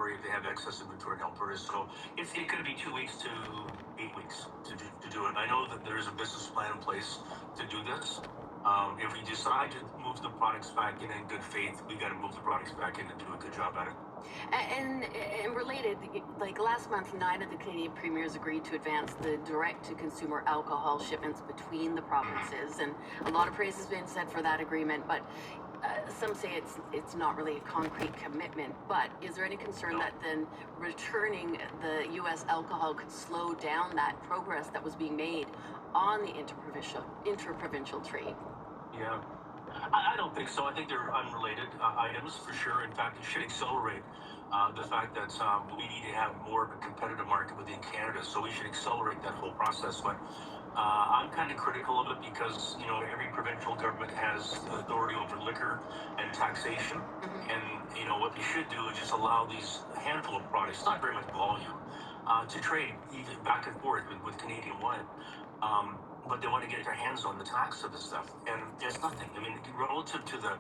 inventory if they have excess inventory in Alberta. So it could be 2 weeks to 8 weeks to do it. I know that there is a business plan in place to do this. If we decide to move the products back in good faith, we got to move the products back in and do a good job at it. And related, like last month, 9 of the Canadian premiers agreed to advance the direct-to-consumer alcohol shipments between the provinces, and a lot of praise has been said for that agreement, but some say it's not really a concrete commitment. But is there any concern that then returning the U.S. alcohol could slow down that progress that was being made on the interprovincial trade? Yeah. I don't think so. I think they're unrelated items for sure. In fact, it should accelerate the fact that we need to have more of a competitive market within Canada. So we should accelerate that whole process. But I'm kind of critical of it because, every provincial government has authority over liquor and taxation. And, what they should do is just allow these handful of products, not very much volume, to trade even back and forth with Canadian wine. But they want to get their hands on the tax of the stuff, and there's nothing. I mean, relative to the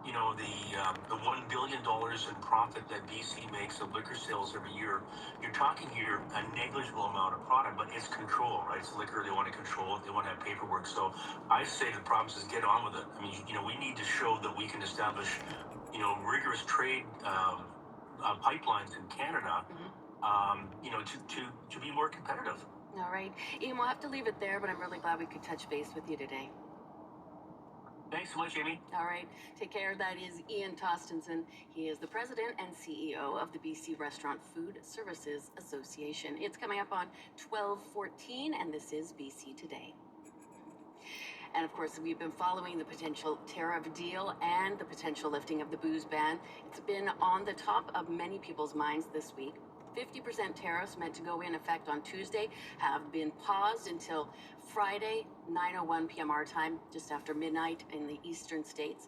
$1 billion in profit that BC makes of liquor sales every year, you're talking here a negligible amount of product, but it's control, right? It's liquor. They want to control it. They want to have paperwork. So I say the provinces get on with it. I mean, we need to show that we can establish, rigorous trade pipelines in Canada, to be more competitive. All right. Ian, we'll have to leave it there, but I'm really glad we could touch base with you today. Thanks so much, Amy. All right. Take care. That is Ian Tostenson. He is the president and CEO of the BC Restaurant Food Services Association. It's coming up on 12:14, and this is BC Today. And of course, we've been following the potential tariff deal and the potential lifting of the booze ban. It's been on the top of many people's minds this week. 50% tariffs meant to go in effect on Tuesday have been paused until Friday, 9:01 p.m. our time, just after midnight in the eastern states.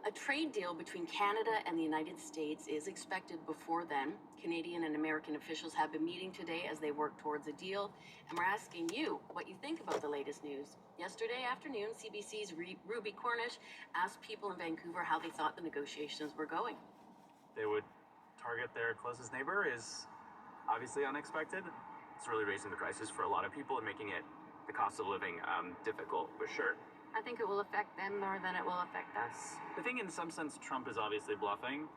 A trade deal between Canada and the United States is expected before then. Canadian and American officials have been meeting today as they work towards a deal, and we're asking you what you think about the latest news. Yesterday afternoon, CBC's Ruby Cornish asked people in Vancouver how they thought the negotiations were going. They would target their closest neighbor is obviously unexpected. It's really raising the prices for a lot of people and making it the cost of living difficult, for sure. I think it will affect them more than it will affect us. I think in some sense Trump is obviously bluffing.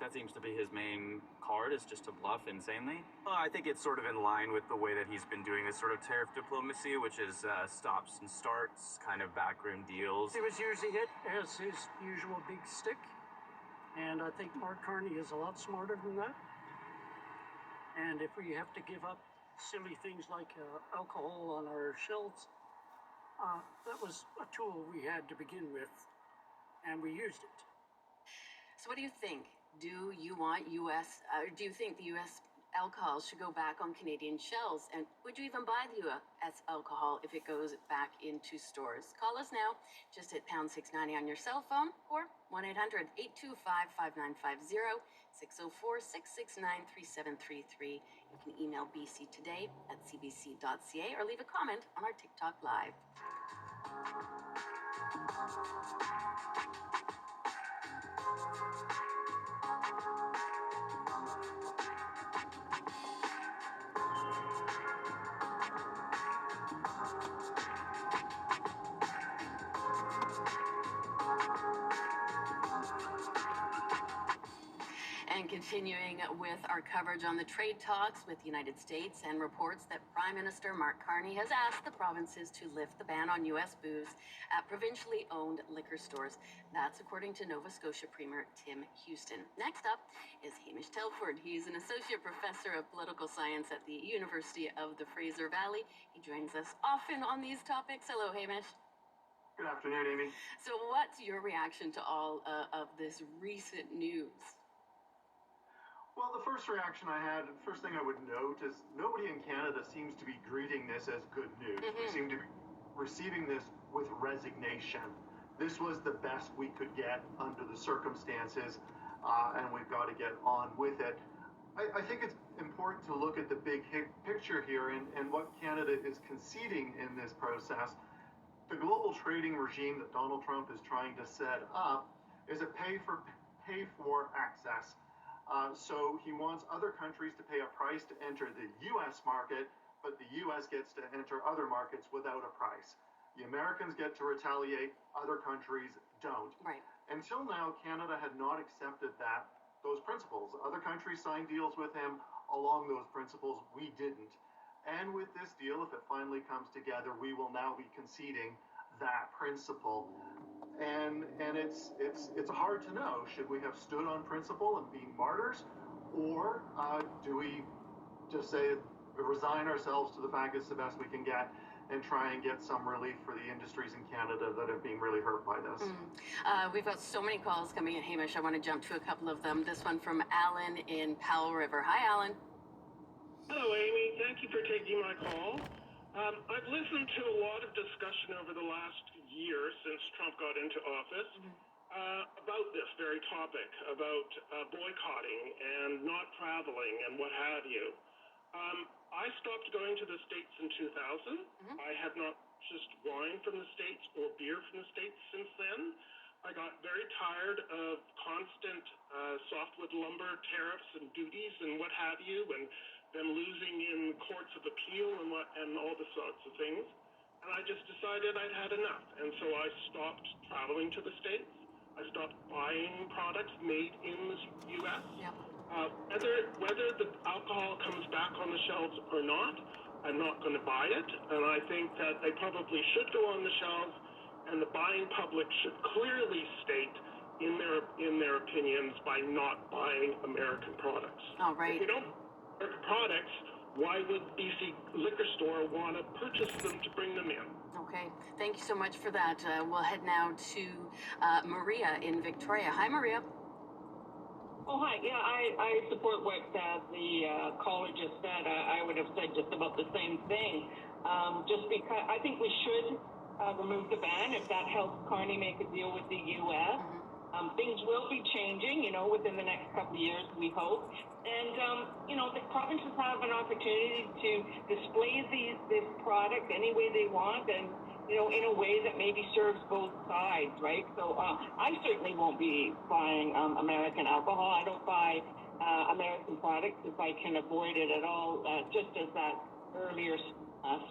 That seems to be his main card, is just to bluff insanely. I think it's sort of in line with the way that he's been doing this sort of tariff diplomacy, which is stops and starts, kind of backroom deals. He was using it as his usual big stick. And I think Mark Carney is a lot smarter than that. And if we have to give up silly things like alcohol on our shelves, that was a tool we had to begin with, and we used it. So what do you think? Do you think the U.S. alcohol should go back on Canadian shelves? And would you even buy the U.S. alcohol if it goes back into stores? Call us now, just hit pound 690 on your cell phone, or 1-800-825-5950, 604-669-3733. You can email bctoday@cbc.ca or leave a comment on our TikTok Live. And continuing with our coverage on the trade talks with the United States and reports that Prime Minister Mark Carney has asked the provinces to lift the ban on U.S. booze at provincially owned liquor stores. That's according to Nova Scotia Premier Tim Houston. Next up is Hamish Telford. He's an associate professor of political science at the University of the Fraser Valley. He joins us often on these topics. Hello, Hamish. Good afternoon, Amy. So what's your reaction to all of this recent news? Well, the first reaction I had, first thing I would note is nobody in Canada seems to be greeting this as good news. We seem to be receiving this with resignation. This was the best we could get under the circumstances, and we've got to get on with it. I think it's important to look at the big picture here and what Canada is conceding in this process. The global trading regime that Donald Trump is trying to set up is a pay for access. So he wants other countries to pay a price to enter the US market, but the US gets to enter other markets without a price. The Americans get to retaliate, other countries don't. Right. Until now, Canada had not accepted those principles. Other countries signed deals with him along those principles. We didn't. And with this deal, if it finally comes together, we will now be conceding that principle. And it's hard to know. Should we have stood on principle and been martyrs, or do we just say resign ourselves to the fact it's the best we can get and try and get some relief for the industries in Canada that have been really hurt by this? We've got so many calls coming in, Hamish. I want to jump to a couple of them. This one from Alan in Powell River. Hi, Alan. Hello, Amy. Thank you for taking my call. I've listened to a lot of discussion over the last year since Trump got into office about this very topic, about boycotting and not traveling and what have you. I stopped going to the States in 2000. I have not purchased wine from the States or beer from the States since then. I got very tired of constant softwood lumber tariffs and duties and what have you, and them losing in courts of appeal and all the sorts of things. And I just decided I'd had enough. And so I stopped traveling to the States. I stopped buying products made in the U.S. Yep. Whether the alcohol comes back on the shelves or not, I'm not going to buy it. And I think that they probably should go on the shelves, and the buying public should clearly state in their opinions by not buying American products. All right. If we don't buy products, why would BC Liquor Store want to purchase them to bring them in? Okay. Thank you so much for that. We'll head now to Maria in Victoria. Hi, Maria. Oh, hi. Yeah, I support what the caller just said. I would have said just about the same thing. Just because I think we should remove the ban if that helps Carney make a deal with the U.S. Things will be changing, within the next couple of years, we hope. And, the provinces have an opportunity to display this product any way they want and, in a way that maybe serves both sides, right? So I certainly won't be buying American alcohol. I don't buy American products if I can avoid it at all. Just as that earlier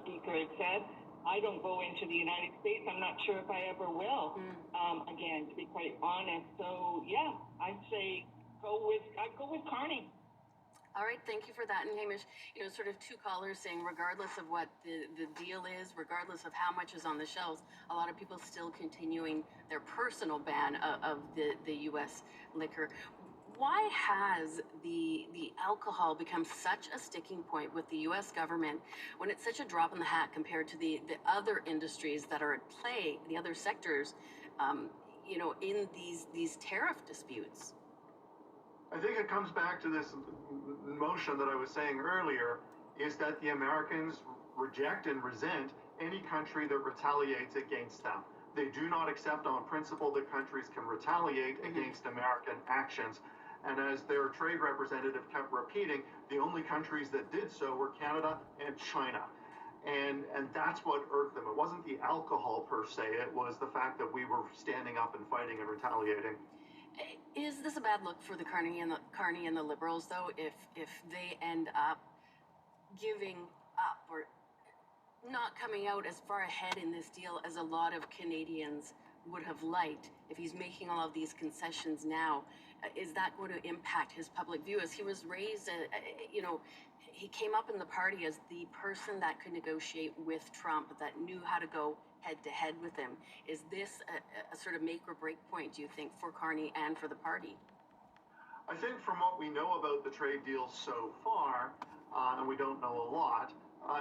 speaker had said, I don't go into the United States. I'm not sure if I ever will, again, to be quite honest. So, yeah, I'd say I'd go with Carney. All right, thank you for that. And Hamish, sort of two callers saying regardless of what the deal is, regardless of how much is on the shelves, a lot of people still continuing their personal ban of the U.S. liquor. Why has the alcohol become such a sticking point with the U.S. government when it's such a drop in the hat compared to the other industries that are at play, the other sectors, in these tariff disputes? I think it comes back to this notion that I was saying earlier, is that the Americans reject and resent any country that retaliates against them. They do not accept on principle that countries can retaliate against American actions. And as their trade representative kept repeating, the only countries that did so were Canada and China. And that's what irked them. It wasn't the alcohol per se, it was the fact that we were standing up and fighting and retaliating. Is this a bad look for the Carney and the Liberals, though, if they end up giving up or not coming out as far ahead in this deal as a lot of Canadians would have liked? If he's making all of these concessions now, is that going to impact his public view? As he was raised, he came up in the party as the person that could negotiate with Trump, that knew how to go head-to-head with him. Is this a sort of make or break point, do you think, for Carney and for the party? I think from what we know about the trade deal so far, and we don't know a lot,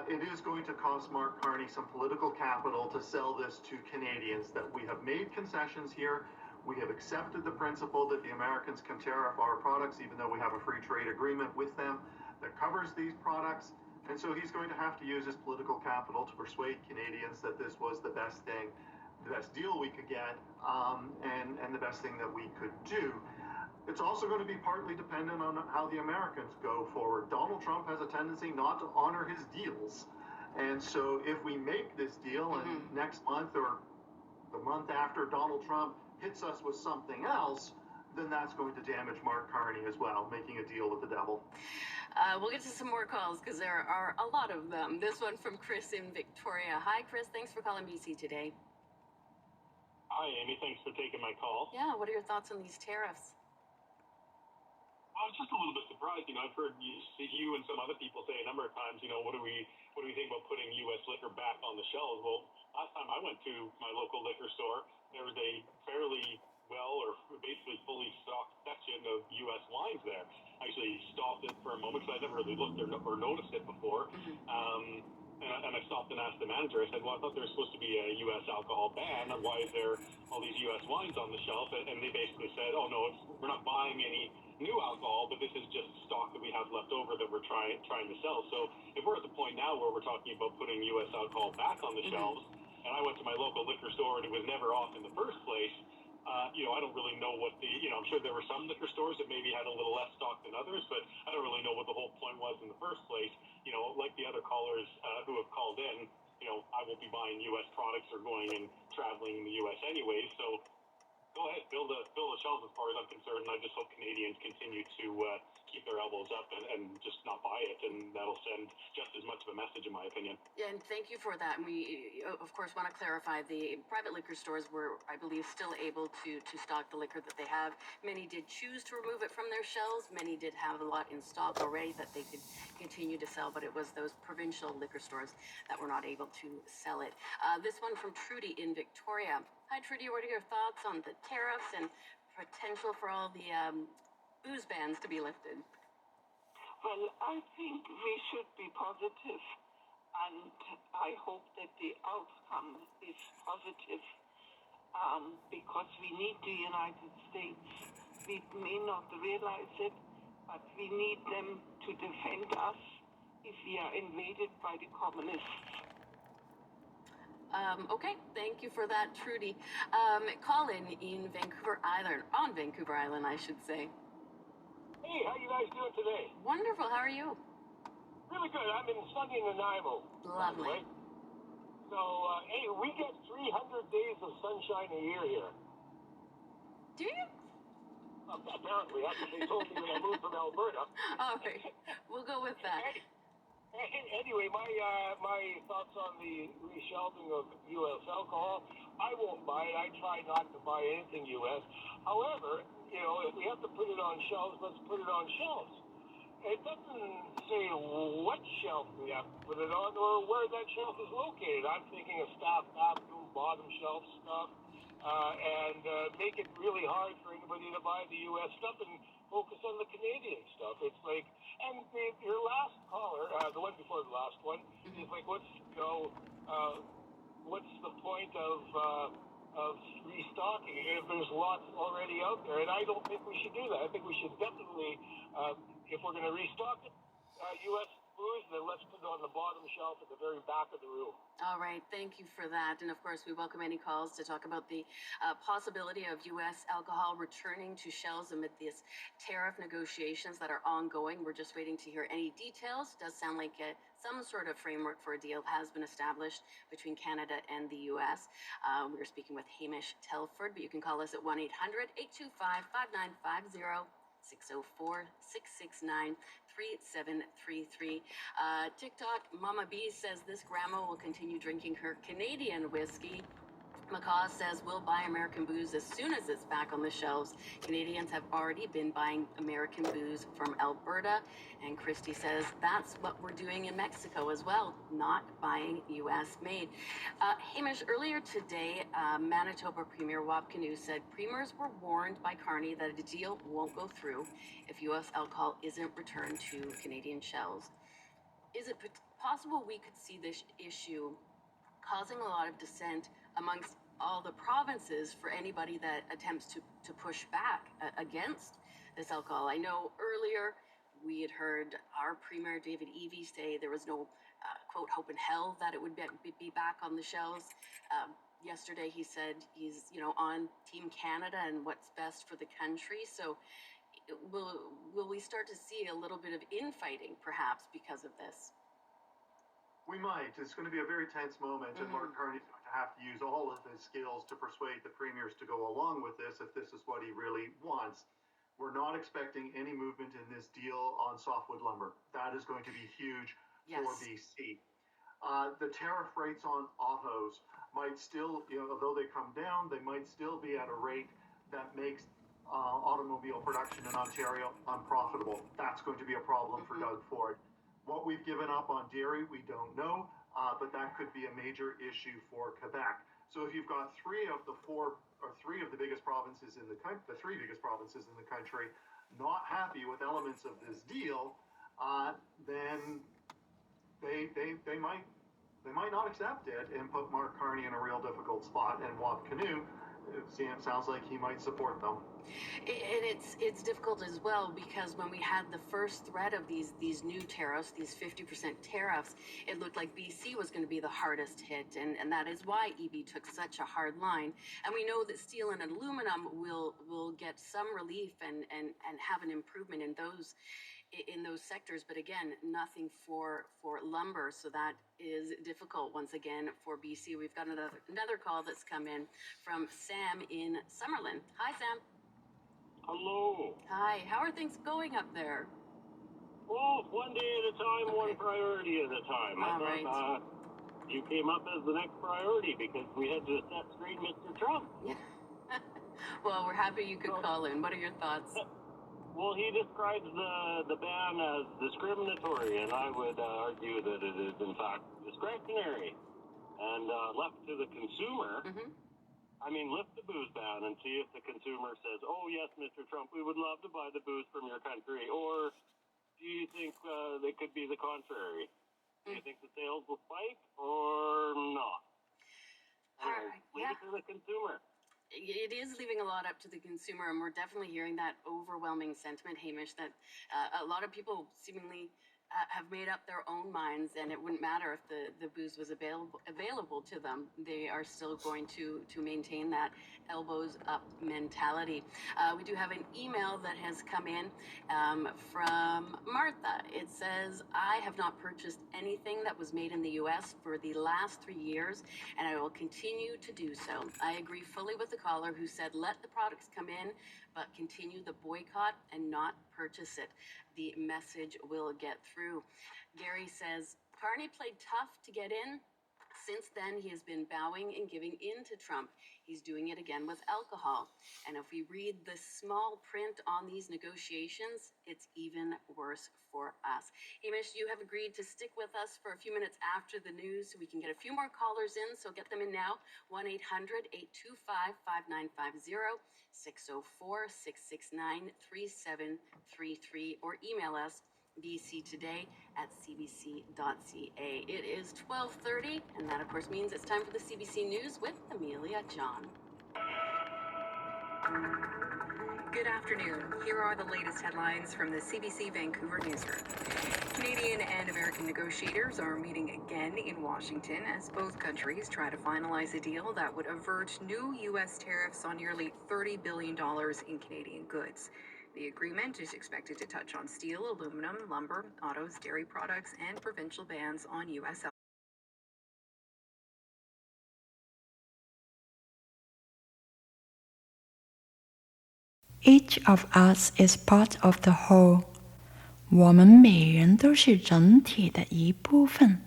it is going to cost Mark Carney some political capital to sell this to Canadians, that we have made concessions here. We have accepted the principle that the Americans can tariff our products, even though we have a free trade agreement with them that covers these products. And so he's going to have to use his political capital to persuade Canadians that this was the best thing, the best deal we could get, and the best thing that we could do. It's also going to be partly dependent on how the Americans go forward. Donald Trump has a tendency not to honor his deals. And so if we make this deal and next month or the month after Donald Trump hits us with something else, then that's going to damage Mark Carney as well, making a deal with the devil. We'll get to some more calls because there are a lot of them. This one from Chris in Victoria. Hi, Chris. Thanks for calling BC Today. Hi, Amy. Thanks for taking my call. Yeah, what are your thoughts on these tariffs? I was just a little bit surprised. I've heard you and some other people say a number of times, what do we think about putting U.S. liquor back on the shelves? Well, last time I went to my local liquor store, there was a fairly well or basically fully stocked section of U.S. wines there. I actually stopped it for a moment because I never really looked or noticed it before. And I stopped and asked the manager. I said, well, I thought there was supposed to be a U.S. alcohol ban. Why is there all these U.S. wines on the shelf? And they basically said, oh, no, we're not buying any new alcohol, but this is just stock that we have left over that we're trying to sell. So if we're at the point now where we're talking about putting U.S. alcohol back on the shelves, and I went to my local liquor store and it was never off in the first place, I don't really know what I'm sure there were some liquor stores that maybe had a little less stock than others, but I don't really know what the whole point was in the first place. Like the other callers who have called in, I won't be buying U.S. products or going and traveling in the U.S. anyway, so go ahead, build the shelves as far as I'm concerned, and I just hope Canadians continue to keep their elbows up and just not buy it, and that'll send just as much of a message, in my opinion. Yeah, and thank you for that. And we, of course, want to clarify the private liquor stores were, I believe, still able to stock the liquor that they have. Many did choose to remove it from their shelves. Many did have a lot in stock already that they could continue to sell, but it was those provincial liquor stores that were not able to sell it. This one from Trudy in Victoria. Hi, Trudy. What are your thoughts on the tariffs and potential for all the booze bans to be lifted? Well, I think we should be positive, and I hope that the outcome is positive, because we need the United States. We may not realize it, but we need them to defend us if we are invaded by the communists. Okay, thank you for that, Trudy. Colin in Vancouver Island, on Vancouver Island, I should say. Hey, how you guys doing today? Wonderful, how are you? Really good. I'm in sunny Nanaimo. Lovely. So, hey, we get 300 days of sunshine a year here. Do you? Apparently, that's what they told me when I moved from Alberta. All right, we'll go with that. Anyway, my thoughts on the reshelving of U.S. alcohol, I won't buy it. I try not to buy anything U.S. However, if we have to put it on shelves, let's put it on shelves. It doesn't say what shelf we have to put it on or where that shelf is located. I'm thinking of staff bathroom, bottom shelf stuff, and make it really hard for anybody to buy the U.S. stuff and focus on the Canadian stuff. It's like, and your last caller, the one before the last one, is like, what's the point of restocking if there's lots already out there? And I don't think we should do that. I think we should definitely, if we're going to restock it, U.S. booze, then let's put it on the bottom shelf at the very back of the room. All right, thank you for that. And of course, we welcome any calls to talk about the possibility of U.S. alcohol returning to shelves amid these tariff negotiations that are ongoing. We're just waiting to hear any details. It does sound like some sort of framework for a deal has been established between Canada and the U.S. We were speaking with Hamish Telford, but you can call us at 1-800-825-5950. 604-669-3733. TikTok, Mama B says this grandma will continue drinking her Canadian whiskey. McCaw says we'll buy American booze as soon as it's back on the shelves. Canadians have already been buying American booze from Alberta. And Christy says that's what we're doing in Mexico as well, not buying U.S. made. Hamish, earlier today, Manitoba Premier Wapkanu said premiers were warned by Carney that a deal won't go through if U.S. alcohol isn't returned to Canadian shelves. Is it possible we could see this issue causing a lot of dissent amongst all the provinces for anybody that attempts to push back against this alcohol? I know earlier we had heard our Premier David Eby say there was no, quote, hope in hell that it would be back on the shelves. Yesterday he said he's, on Team Canada and what's best for the country. So will we start to see a little bit of infighting perhaps because of this? We might. It's going to be a very tense moment, and Mark Carney's going to have to use all of his skills to persuade the premiers to go along with this if this is what he really wants. We're not expecting any movement in this deal on softwood lumber. That is going to be huge for BC. The tariff rates on autos might still, although they come down, they might still be at a rate that makes automobile production in Ontario unprofitable. That's going to be a problem for Doug Ford. What we've given up on dairy, we don't know, but that could be a major issue for Quebec. So if you've got three of the biggest provinces in the country, the three biggest provinces in the country, not happy with elements of this deal, then they might not accept it and put Mark Carney in a real difficult spot. And Wab Kinew, it sounds like he might support them. And it's difficult as well, because when we had the first threat of these new tariffs, these 50% tariffs, it looked like BC was going to be the hardest hit, and that is why EB took such a hard line. And we know that steel and aluminum will get some relief and have an improvement in those sectors, but again, nothing for lumber. So that is difficult once again for BC. We've got another call that's come in from Sam in Summerlin. Hi, Sam. Hello. Hi. How are things going up there? Well, one day at a time, one priority at a time. All right. You came up as the next priority because we had to set straight Mr. Trump. Yeah. Well, we're happy you could call in. What are your thoughts? Well, he describes the ban as discriminatory, and I would argue that it is, in fact, discretionary and left to the consumer. Mm-hmm. I mean, lift the booze ban and see if the consumer says, oh, yes, Mr. Trump, we would love to buy the booze from your country. Or do you think it could be the contrary? Do you think the sales will spike or not? Leave it to the consumer. It is leaving a lot up to the consumer, and we're definitely hearing that overwhelming sentiment, Hamish, that a lot of people seemingly have made up their own minds, and it wouldn't matter if the booze was available to them. They are still going to maintain that elbows up mentality. We do have an email that has come in from Martha. It says, I have not purchased anything that was made in the U.S. for the last 3 years, and I will continue to do so. I agree fully with the caller who said, let the products come in, but continue the boycott and not purchase it. The message will get through. Gary says, Carney played tough to get in. Since then, he has been bowing and giving in to Trump. He's doing it again with alcohol. And if we read the small print on these negotiations, it's even worse for us. Hamish, you have agreed to stick with us for a few minutes after the news so we can get a few more callers in. So get them in now. 1-800-825-5950, 604-669-3733, or email us bctoday@cbc.ca. It is 12:30, and that of course means it's time for the CBC News with Amelia John. Good afternoon. Here are the latest headlines from the CBC Vancouver newsroom. Canadian and American negotiators are meeting again in Washington as both countries try to finalize a deal that would avert new U.S. tariffs on nearly $30 billion in Canadian goods. The agreement is expected to touch on steel, aluminum, lumber, autos, dairy products, and provincial bans on U.S. Each of us is part of the whole. 我们每人都是整体的一部分。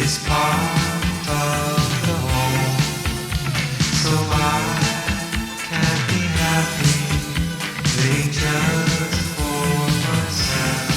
is part of the whole. So I can't be happy living just for myself.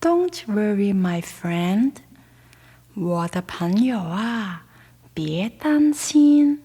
Don't worry, my friend， 我的朋友啊，别担心。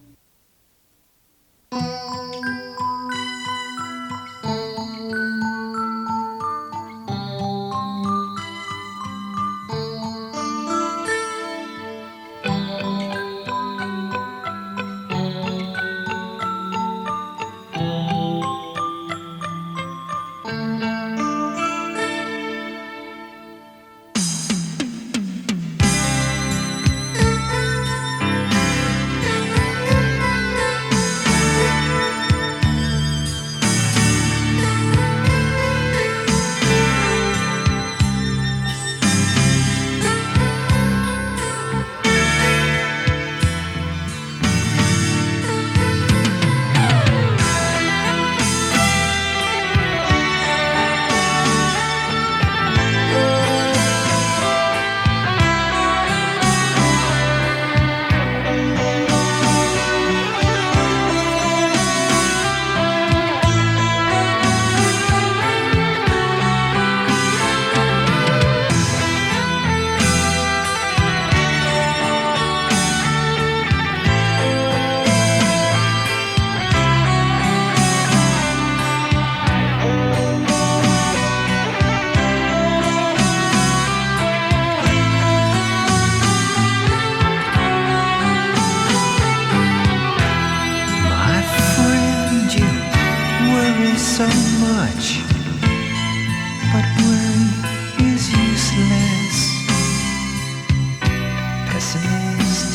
So much, but worry is useless. Pessimist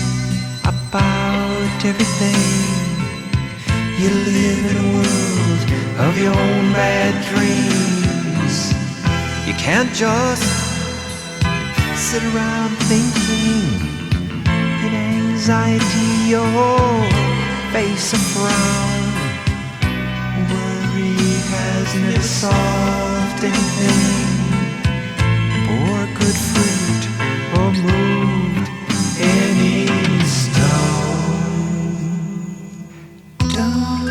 about everything. You live in a world of your own bad dreams. You can't just sit around thinking. In anxiety, your face a frown. Has never solved anything. Bore good fruit or moved any stone. Don't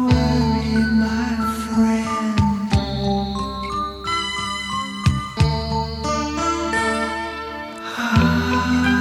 worry, my friend. Hardy-bo.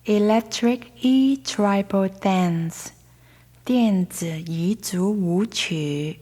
Electric E-Tribal Dance 电子彝族舞曲。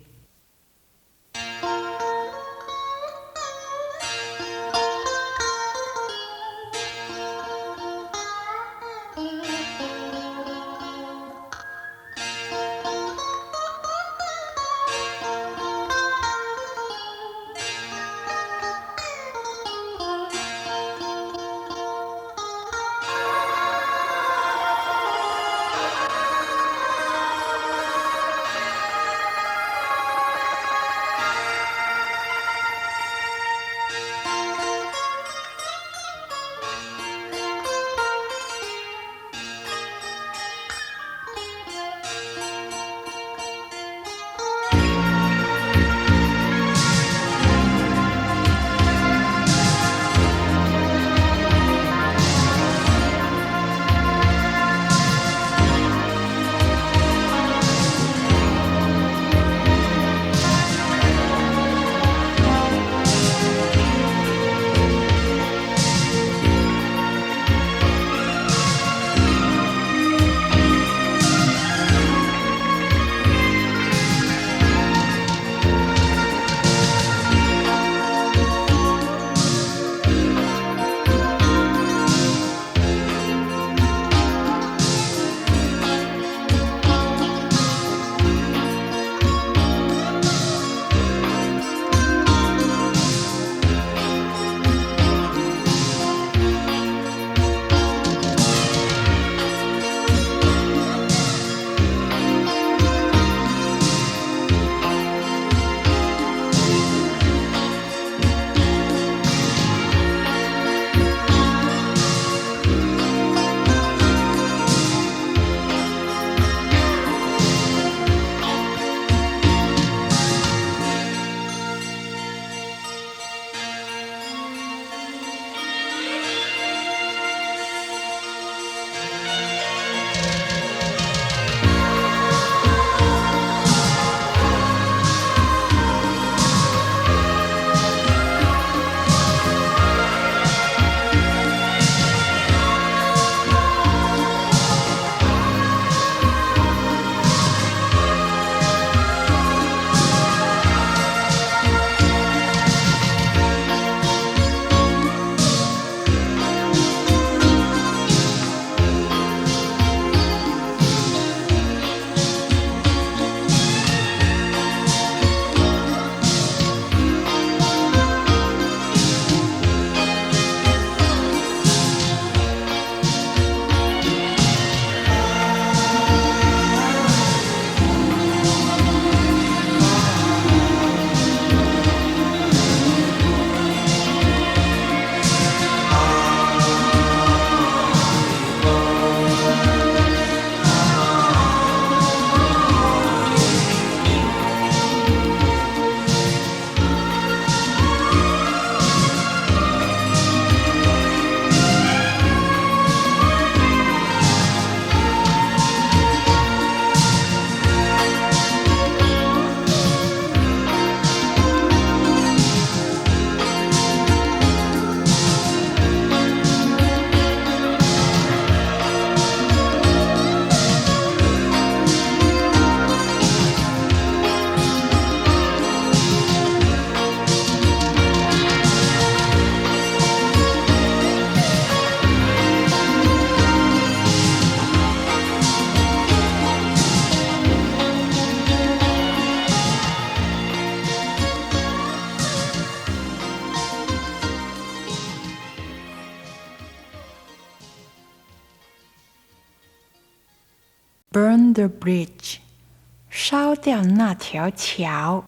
Burn the bridge， 烧掉那条桥。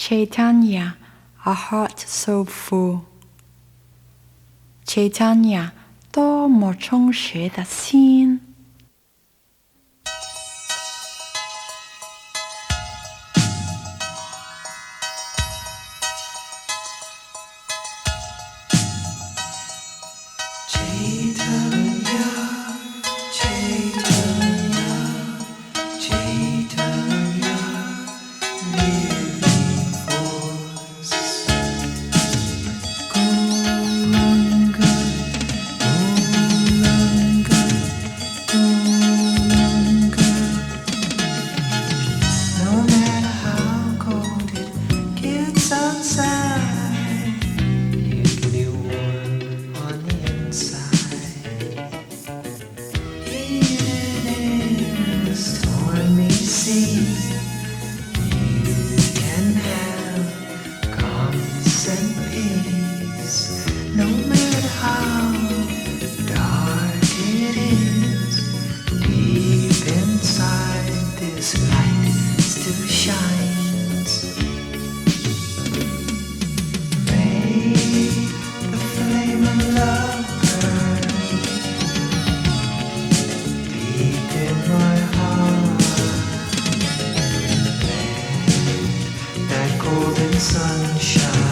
Chaitanya, a heart so full. Chaitanya, 多么充实的心。Sunshine.